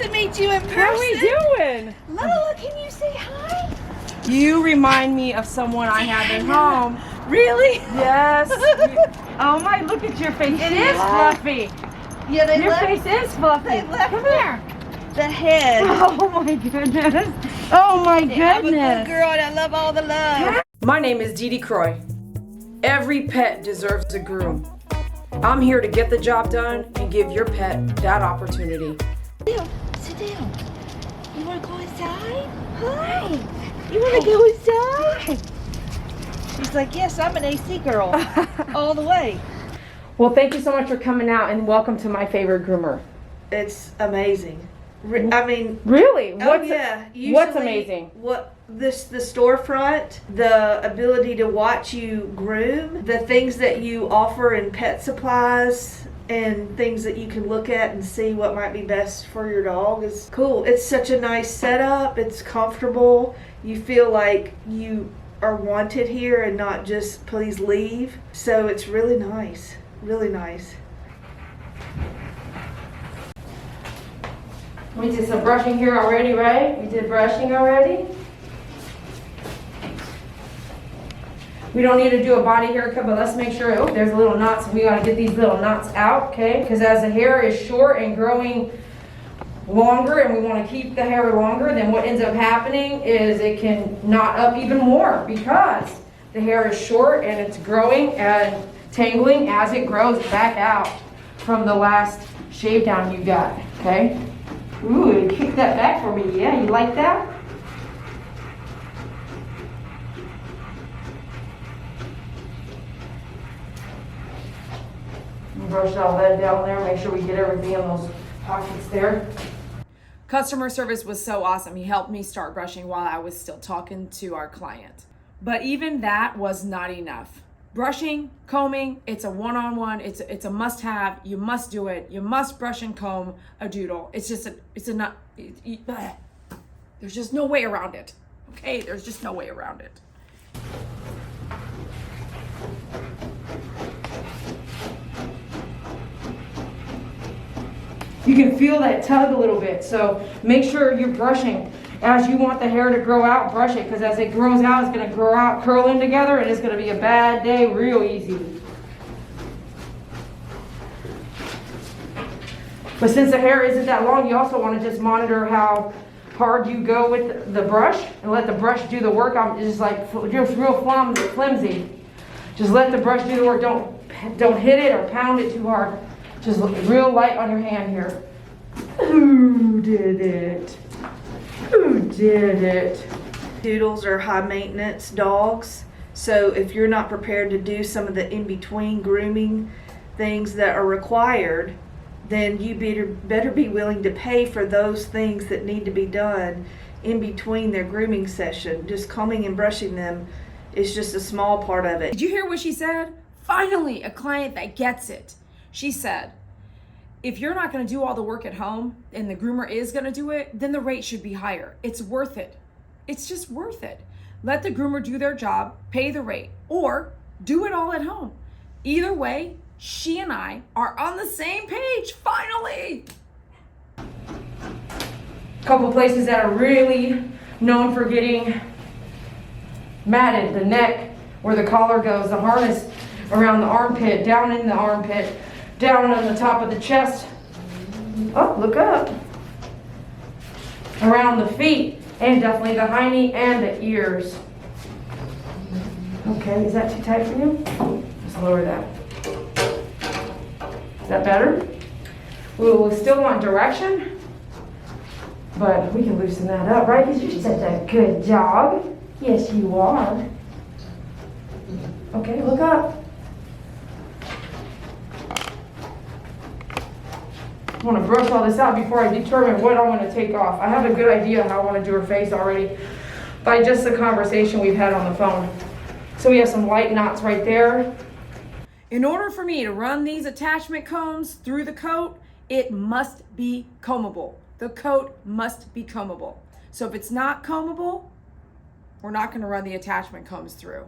to meet you in person. How are we doing? Lola, can you say hi? You remind me of someone I have at home. Really? Yes. Oh my, look at your face. It is fluffy. Yeah, they Your left, face is fluffy. they left Come here. the head. Oh my goodness. Oh my I'm a good goodness. girl and I love all the love. My name is Dede Croy. Every pet deserves a groom. I'm here to get the job done and give your pet that opportunity. Sit down. You want to go inside? Hi. You want to go inside? She's like, yes, I'm an AC girl. All the way. Well, thank you so much for coming out and welcome to my favorite groomer. It's amazing. I mean, Really? oh yeah. What's amazing? The storefront, the ability to watch you groom, the things that you offer in pet supplies, and things that you can look at and see what might be best for your dog is cool. It's such a nice setup. It's comfortable. You feel like you are wanted here and not just please leave. So it's really nice. Really nice. We did some brushing here already, right? We did brushing already. We don't need to do a body haircut, but let's make sure, oh, there's little knots. We gotta get these little knots out, okay? Because as the hair is short and growing longer and we wanna keep the hair longer, then what ends up happening is it can knot up even more because the hair is short and it's growing and tangling as it grows back out from the last shave down you got, okay? Ooh, you kicked that back for me. Yeah, you like that? Brush all that down there. Make sure we get everything in those pockets there. Customer service was so awesome. He helped me start brushing while I was still talking to our client. But even that was not enough. Brushing, combing, it's a one-on-one, it's a must-have. You must do it. You must brush and comb a doodle. It's just there's just no way around it. Okay, there's just no way around it. You can feel that tug a little bit, so make sure you're brushing. As you want the hair to grow out, brush it, because as it grows out, it's going to grow out, curl in together, and it's going to be a bad day real easy. But since the hair isn't that long, you also want to just monitor how hard you go with the brush and let the brush do the work. I'm just real flimsy. Just let the brush do the work. Don't hit it or pound it too hard. Just real light on your hand here. Who did it? Who did it? Doodles are high maintenance dogs. So if you're not prepared to do some of the in-between grooming things that are required, then you better be willing to pay for those things that need to be done in between their grooming session. Just combing and brushing them is just a small part of it. Did you hear what she said? Finally, a client that gets it. She said, if you're not going to do all the work at home and the groomer is going to do it, then the rate should be higher. It's worth it. It's just worth it. Let the groomer do their job, pay the rate, or do it all at home. Either way, she and I are on the same page, finally. A couple places that are really known for getting matted, the neck, where the collar goes, the harness around the armpit, down in the armpit, down on the top of the chest. Oh, look up. Around the feet, and definitely the hiney and the ears. Okay, is that too tight for you? Just lower that. Is that better? We'll still want direction, but we can loosen that up, right? Because you're such a good dog. Yes, you are. Okay, look up. I want to brush all this out before I determine what I want to take off. I have a good idea how I want to do her face already by just the conversation we've had on the phone. So we have some light knots right there. In order for me to run these attachment combs through the coat, it must be combable. The coat must be combable. So if it's not combable, we're not going to run the attachment combs through.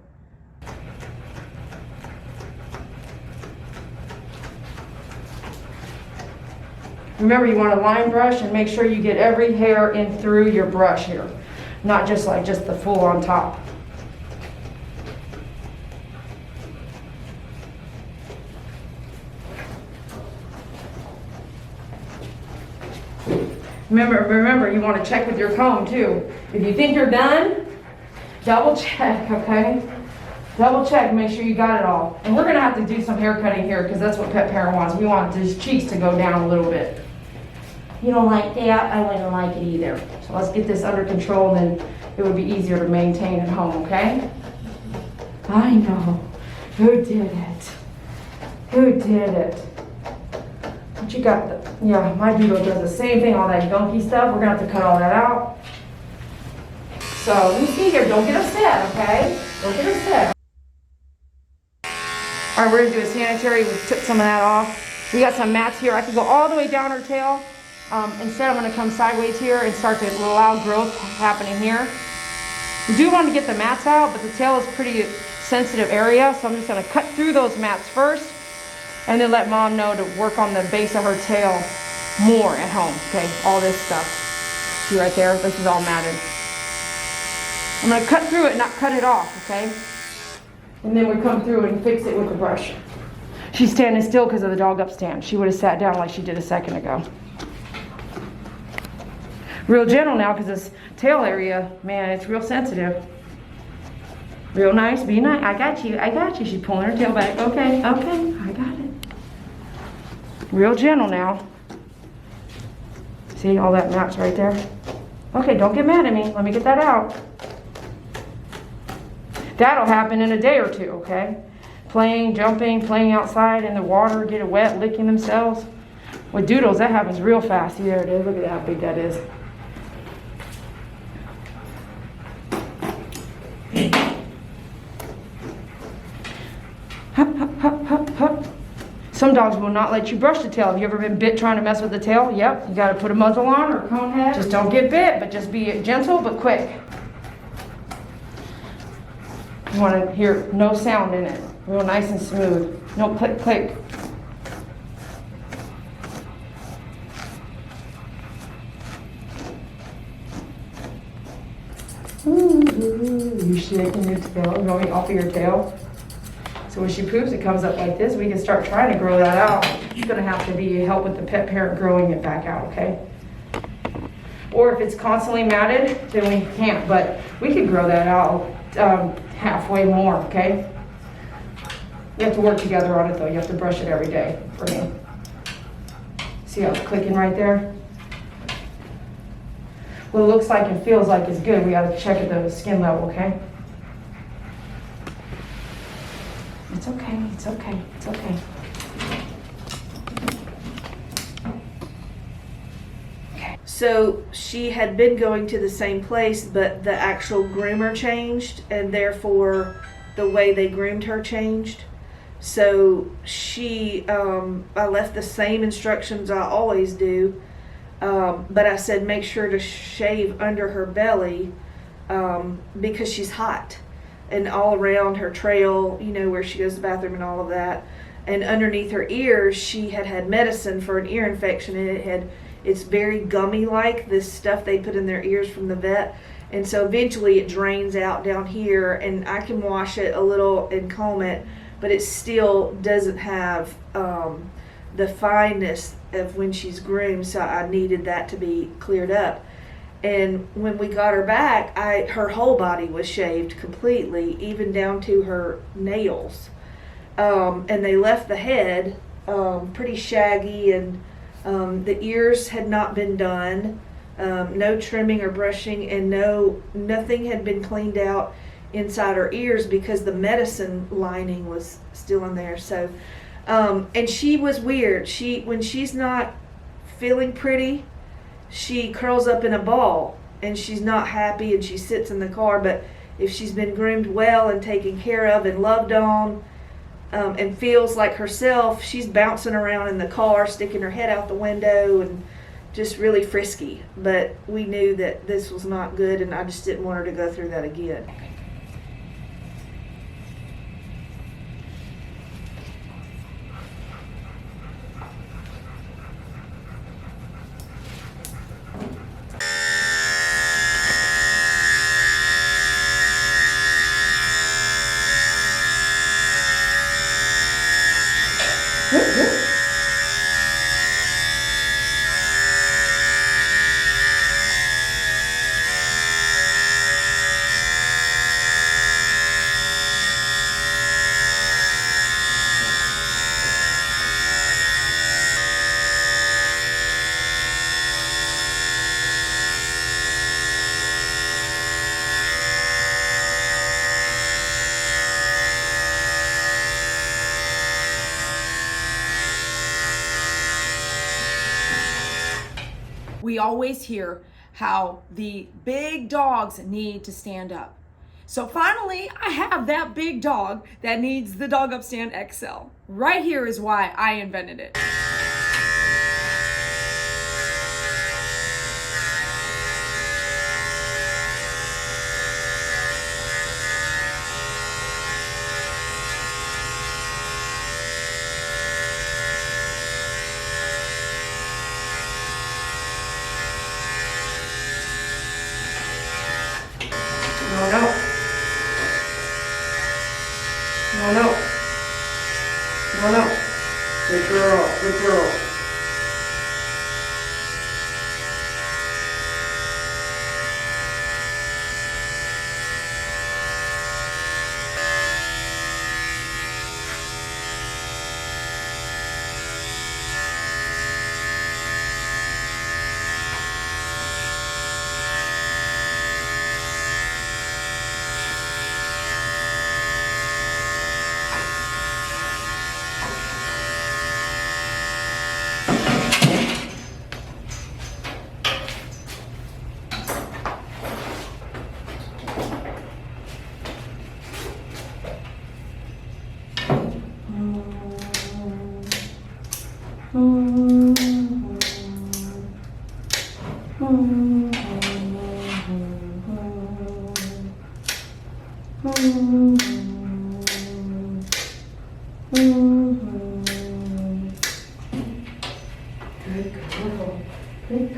Remember, you want to line brush and make sure you get every hair in through your brush here. Not just like just the full on top. Remember, you want to check with your comb too. If you think you're done, double check, okay? Double check, make sure you got it all. And we're gonna have to do some hair cutting here because that's what pet parent wants. We want his cheeks to go down a little bit. You don't like that? I wouldn't like it either. So let's get this under control and then it would be easier to maintain at home, okay? I know. Who did it? Who did it? What you got? Yeah, my Doodle does the same thing, all that gunky stuff. We're gonna have to cut all that out. So let me see here, don't get upset, okay? Don't get upset. All right, we're gonna do a sanitary. We took some of that off. We got some mats here. I can go all the way down her tail. Instead, I'm gonna come sideways here and start to allow growth happening here. We do want to get the mats out, but the tail is pretty sensitive area, so I'm just gonna cut through those mats first and then let mom know to work on the base of her tail more at home, okay? All this stuff. See right there? This is all matted. I'm gonna cut through it, not cut it off, okay? And then we come through and fix it with the brush. She's standing still because of the dog upstand. She would have sat down like she did a second ago. Real gentle now because this tail area, man, it's real sensitive. Real nice, be nice. I got you. She's pulling her tail back. Okay, I got it. Real gentle now. See all that mats right there? Okay, don't get mad at me. Let me get that out. That'll happen in a day or two, okay? Playing, jumping, playing outside in the water, getting wet, licking themselves. With Doodles, that happens real fast. See, there it is. Look at how big that is. Hup, hup, hup, hup, hup. Some dogs will not let you brush the tail. Have you ever been bit trying to mess with the tail? Yep. You got to put a muzzle on or a cone head. Just don't get bit, but just be gentle but quick. You want to hear no sound in it. Real nice and smooth. No click, click. Ooh, you shaking your tail, going off of your tail. So when she poops, it comes up like this. We can start trying to grow that out. It's gonna have to be help with the pet parent growing it back out, okay? Or if it's constantly matted, then we can't, but we could grow that out halfway more, okay? You have to work together on it though. You have to brush it every day for me. See how it's clicking right there? What it looks like and feels like is good. We gotta check at the skin level, okay? It's okay, it's okay, it's okay. Okay. So she had been going to the same place, but the actual groomer changed, and therefore the way they groomed her changed. So she, I left the same instructions I always do, but I said make sure to shave under her belly because she's hot. And all around her trail, you know, where she goes to the bathroom and all of that. And underneath her ears, she had medicine for an ear infection, and it's very gummy like, this stuff they put in their ears from the vet. And so eventually it drains out down here, and I can wash it a little and comb it, but it still doesn't have the fineness of when she's groomed, so I needed that to be cleared up. And when we got her back, her whole body was shaved completely, even down to her nails. And they left the head pretty shaggy, and the ears had not been done. No trimming or brushing, and nothing had been cleaned out inside her ears because the medicine lining was still in there. So, and she was weird. When she's not feeling pretty, she curls up in a ball and she's not happy and she sits in the car. But if she's been groomed well and taken care of and loved on and feels like herself, she's bouncing around in the car, sticking her head out the window and just really frisky. But we knew that this was not good, and I just didn't want her to go through that again. We always hear how the big dogs need to stand up. So finally, I have that big dog that needs the Dog Upstand XL. Right here is why I invented it. No, no. No, no. No, no. Good girl, good girl. Good girl. Good girl.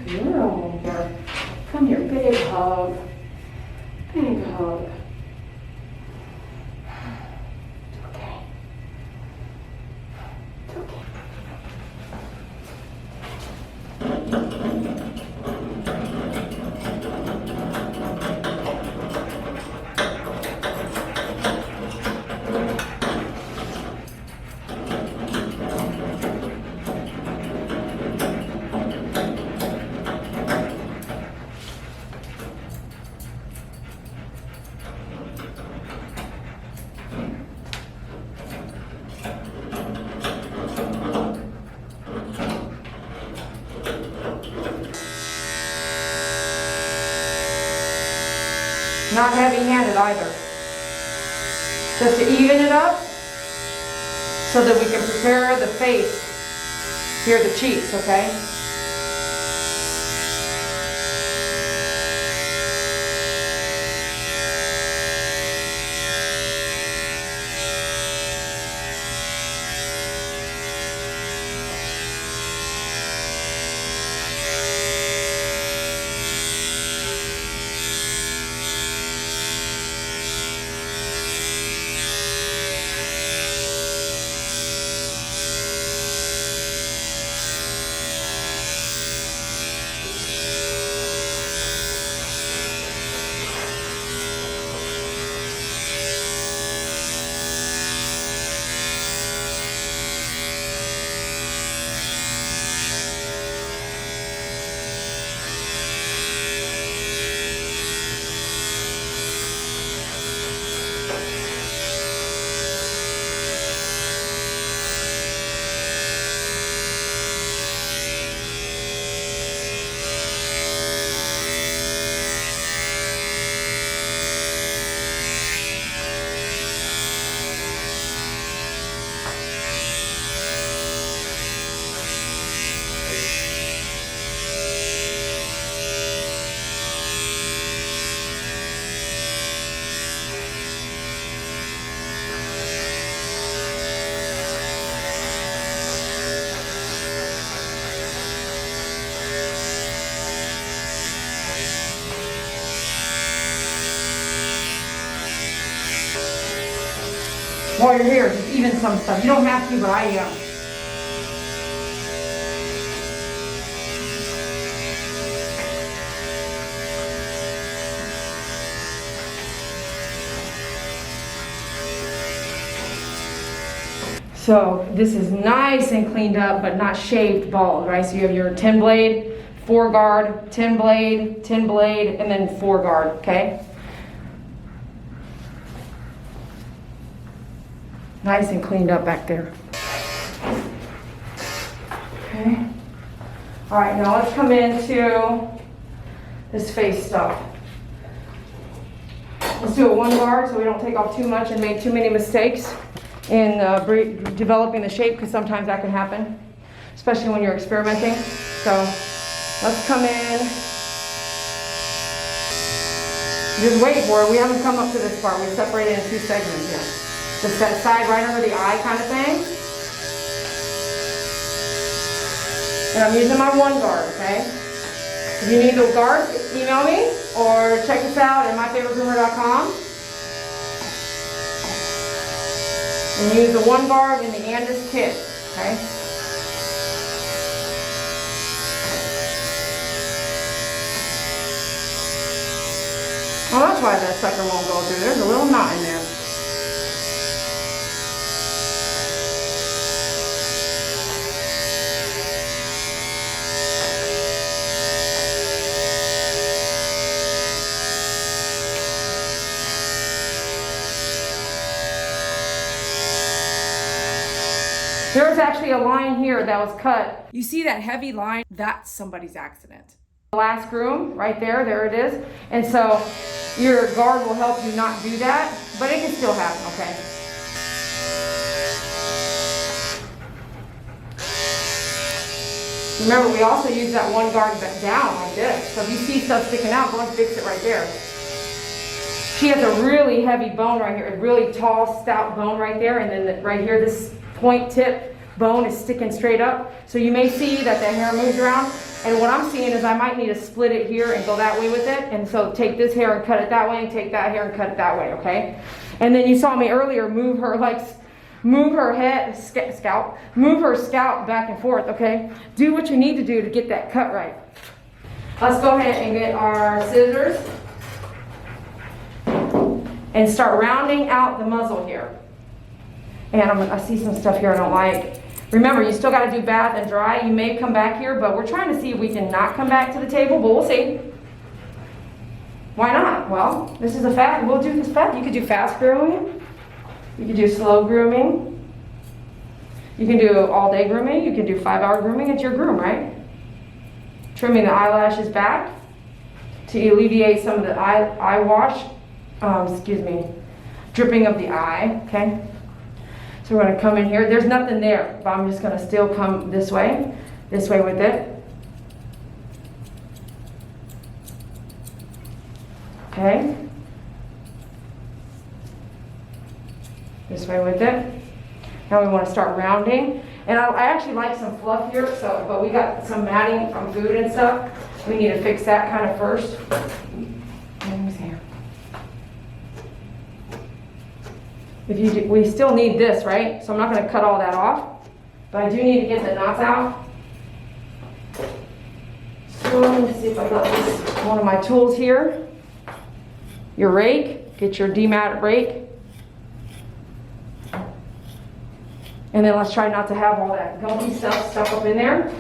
Here. Come here, big hug. Big hug. It's okay. It's okay. Not heavy-handed either. Just to even it up so that we can prepare the face. Here are the cheeks, okay? While you're here, just even some stuff. You don't have to, but I am. So this is nice and cleaned up, but not shaved bald, right? So you have your 10 blade, 4 guard, 10 blade, 10 blade, and then 4 guard, okay? Nice and cleaned up back there. Okay. All right, now let's come into this face stuff. Let's do it 1 guard so we don't take off too much and make too many mistakes in developing the shape, because sometimes that can happen, especially when you're experimenting. So let's come in. Just wait for it. We haven't come up to this part. We separated in 2 segments here. Just that side right under the eye kind of thing. And I'm using my 1 guard, okay? If you need the guard, email me or check us out at myfavoritegroomer.com. And use the 1 guard in the Andis kit, okay? Oh, that's why that sucker won't go through. There's a little knot in there. There was actually a line here that was cut. You see that heavy line? That's somebody's accident. The last groom, right there, there it is. And so your guard will help you not do that, but it can still happen, okay? Remember, we also use that 1 guard back down like this. So if you see stuff sticking out, go and fix it right there. She has a really heavy bone right here, a really tall, stout bone right there, and then right here, this point tip bone is sticking straight up. So you may see that the hair moves around, and what I'm seeing is I might need to split it here and go that way with it. And so take this hair and cut it that way, and take that hair and cut it that way, okay? And then you saw me earlier move her head, scalp, move her scalp back and forth, okay? Do what you need to do to get that cut right. Let's go ahead and get our scissors and start rounding out the muzzle here. And I see some stuff here I don't like. Remember, you still got to do bath and dry. You may come back here, but we're trying to see if we can not come back to the table, but we'll see. Why not? Well, this is a fast. We'll do this fast. You could do fast grooming. You could do slow grooming. You can do all-day grooming. You can do 5-hour grooming. It's your groom, right? Trimming the eyelashes back to alleviate some of the eye wash. Dripping of the eye, okay? So we're gonna come in here. There's nothing there, but I'm just gonna still come this way with it. Okay? This way with it. Now we wanna start rounding. And I actually like some fluff here, but we got some matting from food and stuff. We need to fix that kind of first. We still need this, right? So I'm not going to cut all that off, but I do need to get the knots out. So let me see if I got this, one of my tools here. Your rake, get your demat rake. And then let's try not to have all that gumpy stuff stuck up in there.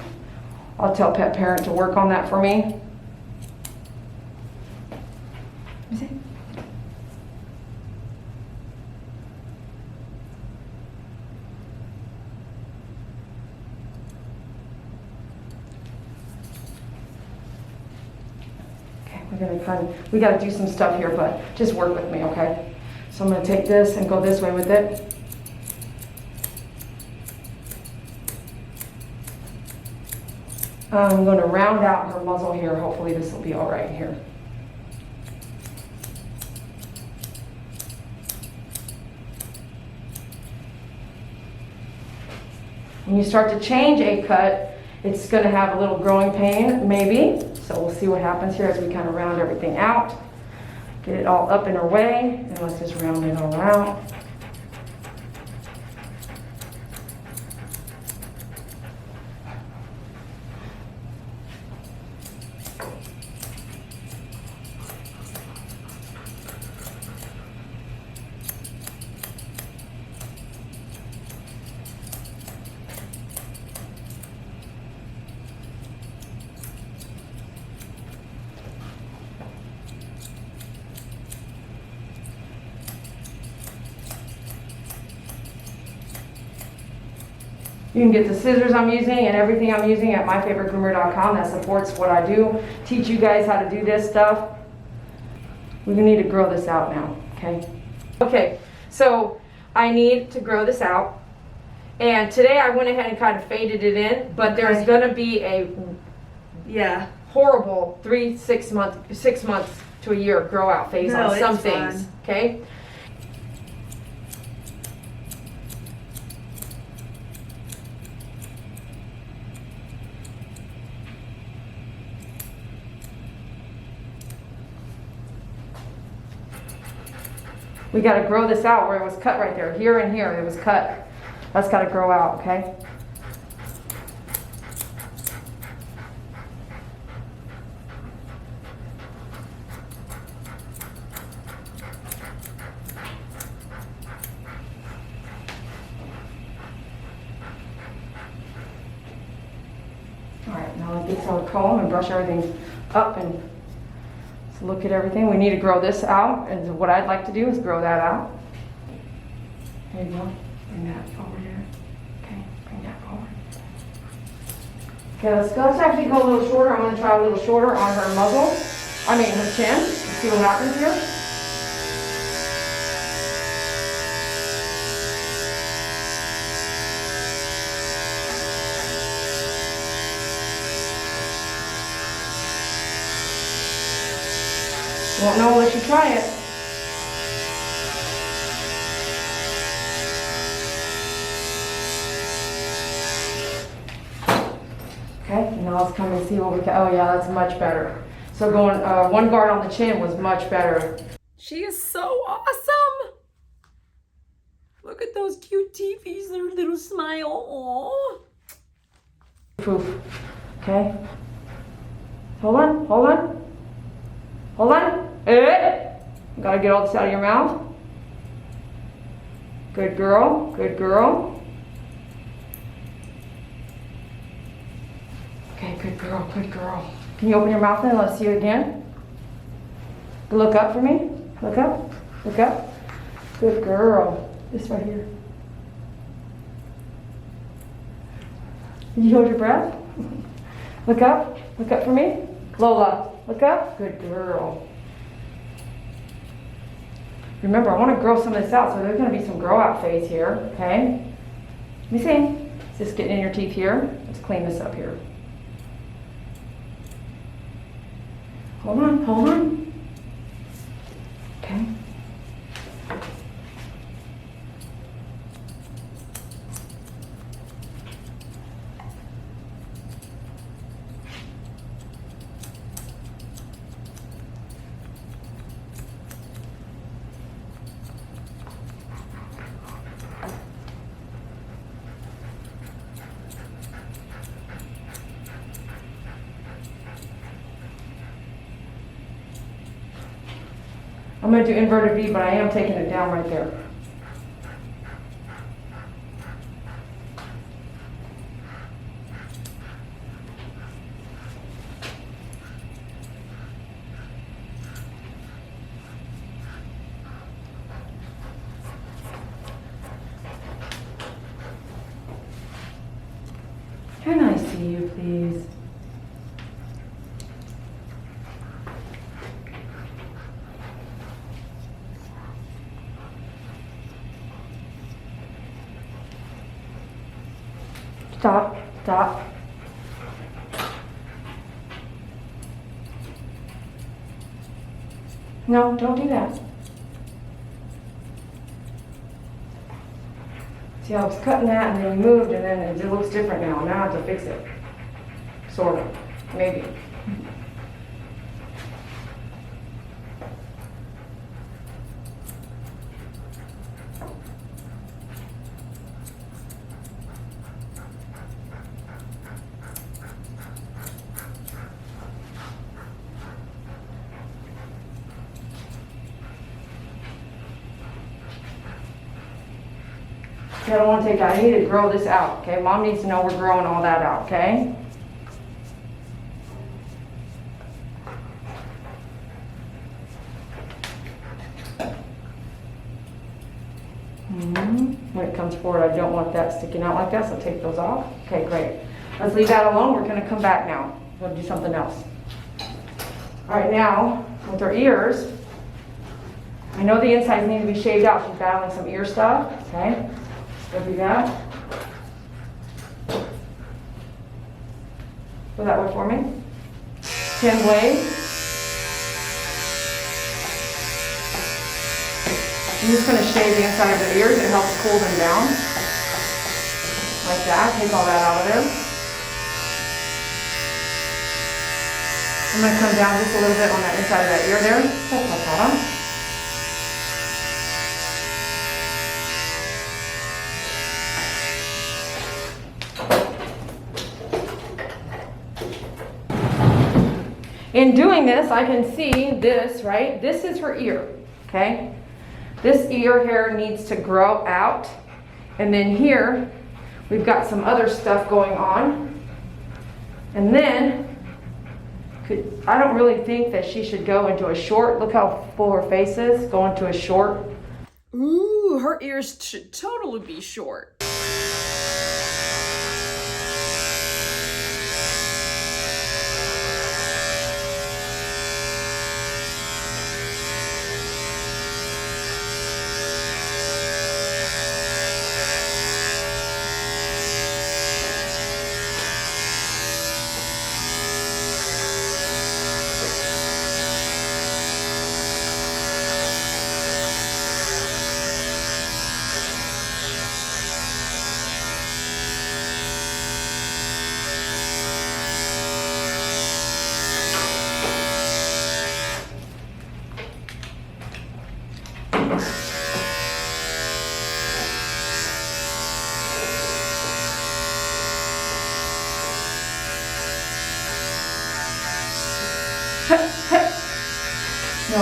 I'll tell pet parent to work on that for me. Let me see. We got to do some stuff here, but just work with me, okay? So I'm going to take this and go this way with it. I'm going to round out her muzzle here. Hopefully this will be all right here. When you start to change a cut, it's going to have a little growing pain, maybe. So we'll see what happens here as we kind of round everything out. Get it all up in her way, and let's just round it all out. You can get the scissors I'm using and everything I'm using at myfavoritegroomer.com that supports what I do. Teach you guys how to do this stuff. We need to grow this out now, okay? Okay, so I need to grow this out. And today I went ahead and kind of faded it in, but there's gonna be a horrible 6 months to a year grow out phase on some things, okay? We got to grow this out where it was cut right there. Here and here, it was cut. That's got to grow out, okay? All right, now let's get our comb and brush everything up and look at everything. We need to grow this out, and what I'd like to do is grow that out. There you go. Bring that over here. Okay, bring that forward. Okay, let's actually go a little shorter. I'm going to try a little shorter on her muzzle. I mean her chin. Let's see what happens here. Won't know unless you try it. Okay, now let's come and see what we can. Oh yeah, that's much better. So going one guard on the chin was much better. She is so awesome. Look at those cute teethies, their little smile. Aww. Poof. Okay. Hold on, hold on. Hold on. Gotta get all this out of your mouth. Good girl. Good girl. Okay, good girl. Good girl. Can you open your mouth and let's see you again? Look up for me. Look up. Look up. Good girl. This right here. Did you hold your breath? Look up. Look up for me. Lola, look up. Good girl. Remember, I want to grow some of this out, so there's going to be some grow out phase here, okay? Let me see. Is this getting in your teeth here? Let's clean this up here. Hold on, hold on. Okay. I'm going to do inverted V, but I am taking it down right there. Can I see you, please? Stop, stop. No, don't do that. See, I was cutting that and then moved and then it looks different now. Now I have to fix it. Sort of, maybe. I don't want to take that. I need to grow this out, okay? Mom needs to know we're growing all that out, okay? when it comes forward. I don't want that sticking out like that, so take those off. Okay, great. Let's leave that alone. We're gonna come back now. We'll do something else. All right, now, with her ears, I know the insides need to be shaved out. She's battling some ear stuff, okay? Go do that. Go that way for me. 10 blades. I'm just going to shave the inside of the ears. It helps cool them down. Like that. Take all that out of there. I'm going to come down just a little bit on that inside of that ear there. Just like that. In doing this, I can see this, right? This is her ear, okay? This ear hair needs to grow out. And then here, we've got some other stuff going on. And then, I don't really think that she should go into a short. Look how full her face is, go into a short. Ooh, her ears should totally be short.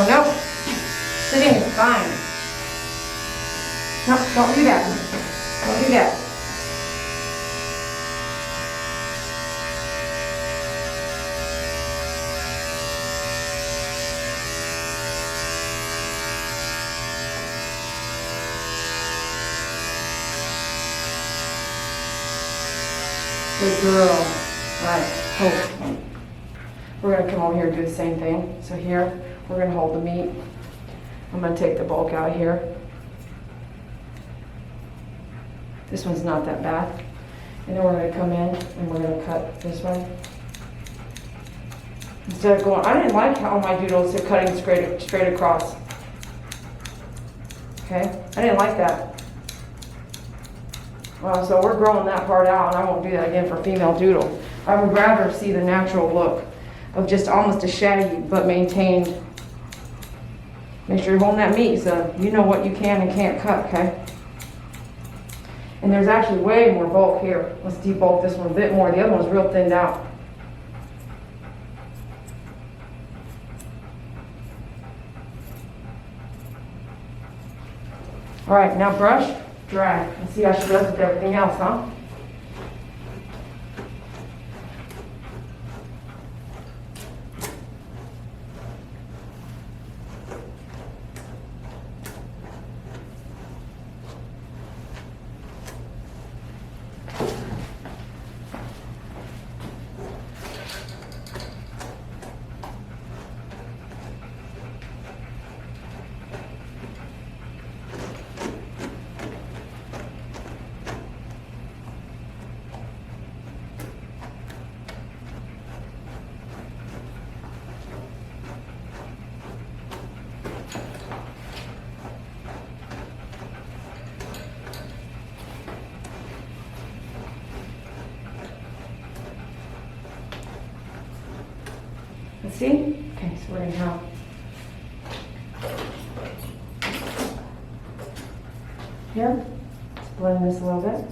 No. Sitting is fine. No, don't do that. Don't do that. Good girl. All right, hold. We're going to come over here and do the same thing. So here, we're going to hold the meat. I'm going to take the bulk out here. This one's not that bad. And then we're going to come in and we're going to cut this way. Instead of going, I didn't like how my doodles are cutting straight across. Okay, I didn't like that. Well, so we're growing that part out, and I won't do that again for female doodle. I would rather see the natural look of just almost a shaggy, but maintained. Make sure you're holding that meat so you know what you can and can't cut, okay? And there's actually way more bulk here. Let's debulk this one a bit more. The other one's real thinned out. All right, now brush, drag, and see how she does with everything else, huh? Let's see? Okay, so we're going to have here. Let's blend this a little bit.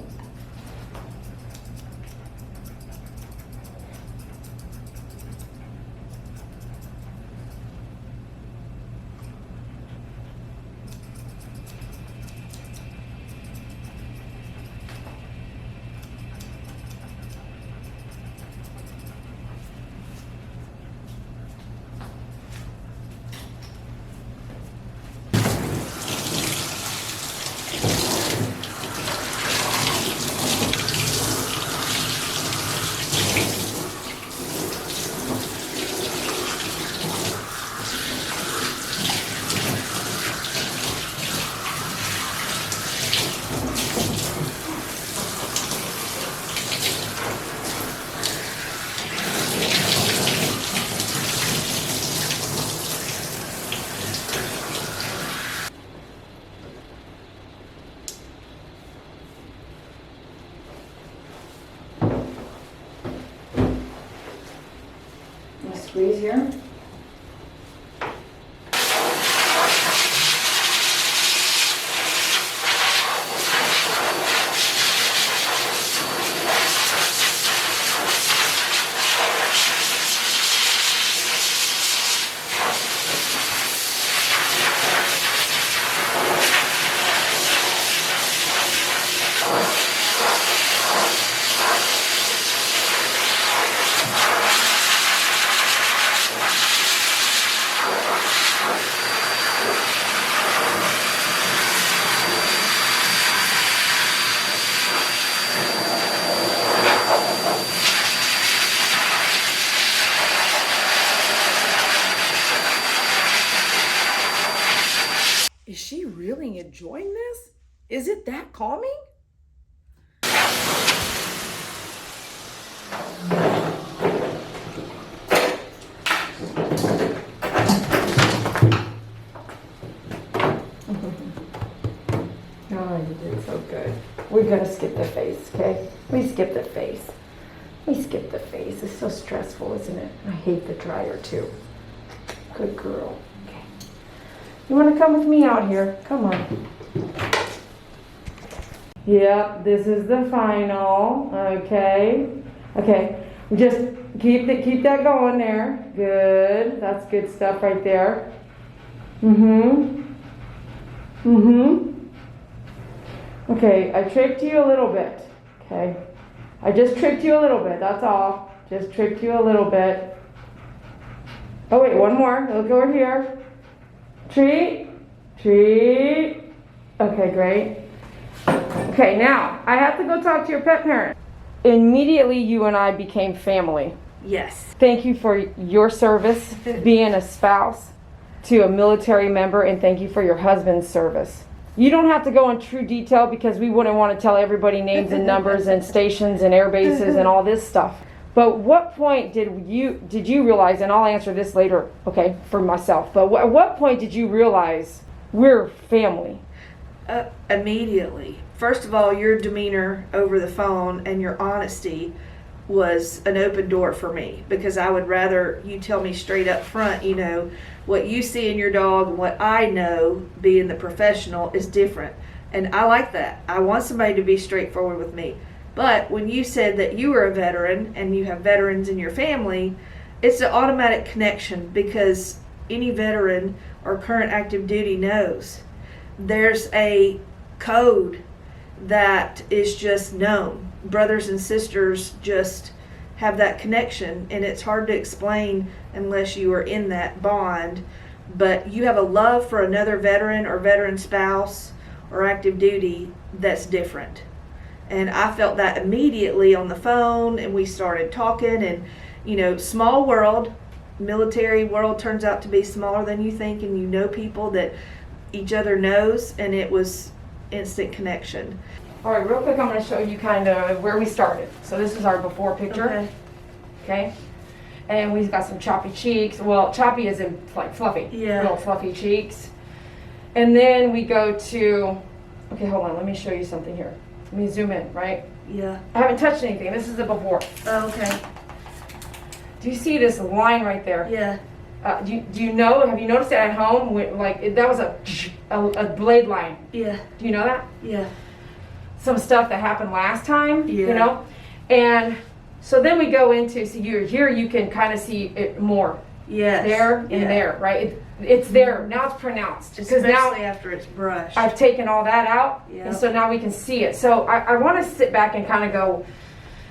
Squeeze here. Is she really enjoying this? Is it that calming? Oh, you did so good. We're gonna skip the face, okay? We skip the face. We skip the face. It's so stressful, isn't it? I hate the dryer too. Good girl. Okay. You wanna come with me out here? Come on. Yep, this is the final. Okay. Okay. Just keep that going there. Good. That's good stuff right there. Okay, I tricked you a little bit. Okay. I just tricked you a little bit, that's all. Just tricked you a little bit. Oh wait, one more. Look over here. Treat. Treat. Okay, great. Okay, now, I have to go talk to your pet parent. Immediately, you and I became family. Yes. Thank you for your service, being a spouse to a military member, and thank you for your husband's service. You don't have to go in true detail because we wouldn't want to tell everybody names and numbers and stations and air bases and all this stuff. But what point did you realize, and I'll answer this later, okay, for myself, but at what point did you realize we're family? Immediately. First of all, your demeanor over the phone and your honesty was an open door for me, because I would rather you tell me straight up front, you know, what you see in your dog and what I know, being the professional, is different. And I like that. I want somebody to be straightforward with me. But when you said that you were a veteran and you have veterans in your family, it's an automatic connection, because any veteran or current active duty knows there's a code that is just known. Brothers and sisters just have that connection, and it's hard to explain unless you are in that bond. But you have a love for another veteran or veteran spouse or active duty that's different. And I felt that immediately on the phone, and we started talking, and you know, small world, military world turns out to be smaller than you think, and you know people that each other knows, and it was instant connection. All right, real quick, I'm going to show you kind of where we started. So this is our before picture. Okay. And we've got some choppy cheeks. Well, choppy is in like fluffy. Yeah. Real fluffy cheeks. And then we go to, okay, hold on. Let me show you something here. Let me zoom in, right? Yeah. I haven't touched anything. This is the before. Oh, okay. Do you see this line right there? Yeah. Do you know, have you noticed it at home? That was a blade line. Yeah. Do you know that? Yeah. Some stuff that happened last time, Yeah. you know? And so then we go into, so here you can kind of see it more. Yes. There and there, right? It's there. Now it's pronounced. Because now Especially after it's brushed. I've taken all that out, Yeah. and so now we can see it. So I want to sit back and kind of go,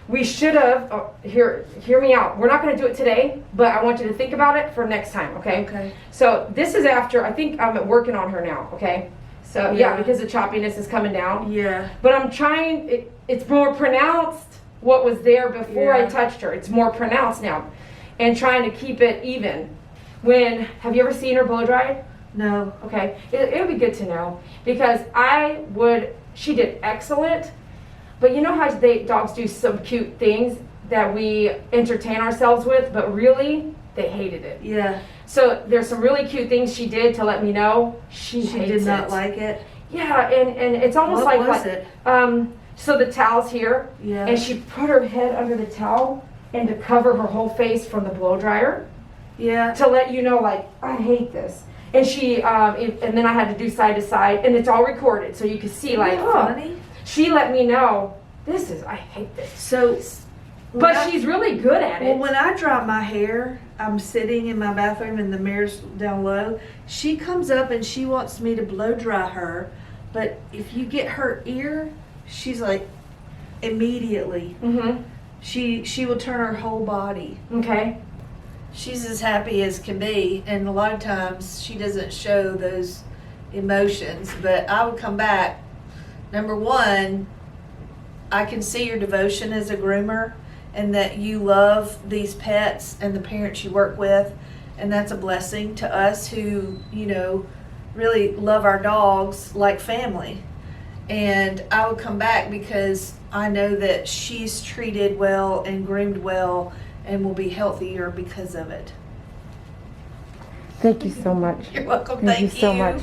we should have, hear me out. We're not going to do it today, but I want you to think about it for next time, okay? Okay. So this is after, I think I'm working on her now, okay? So yeah, Yeah. because the choppiness is coming down. Yeah. But I'm trying, it's more pronounced what was there before I Yeah. touched her. It's more pronounced now. And trying to keep it even. Have you ever seen her blow dried? No. Okay, it'll be good to know, because she did excellent, but you know how dogs do some cute things that we entertain ourselves with, but really, they hated it. Yeah. So there's some really cute things she did to let me know she did not it. like it. Yeah, and it's almost What like was it? So the towel's here, Yeah. and she put her head under the towel and to cover her whole face from the blow dryer. Yeah. to let you know, like, I hate this. And she, and then I had to do side to side, and it's all recorded, so you can see, like, Isn't that oh, funny? she let me know, I hate this. So, But she's really good at well, it. when I dry my hair, I'm sitting in my bathroom and the mirror's down low. She comes up and she wants me to blow dry her, but if you get her ear, she's like, immediately. Mm-hmm. She will turn her whole body. Okay. She's as happy as can be, and a lot of times she doesn't show those emotions. But I would come back. Number one, I can see your devotion as a groomer, and that you love these pets and the parents you work with, and that's a blessing to us who, you know, really love our dogs like family. And I would come back because I know that she's treated well and groomed well and will be healthier because of it. Thank you so much. You're welcome. Thank you so you. much.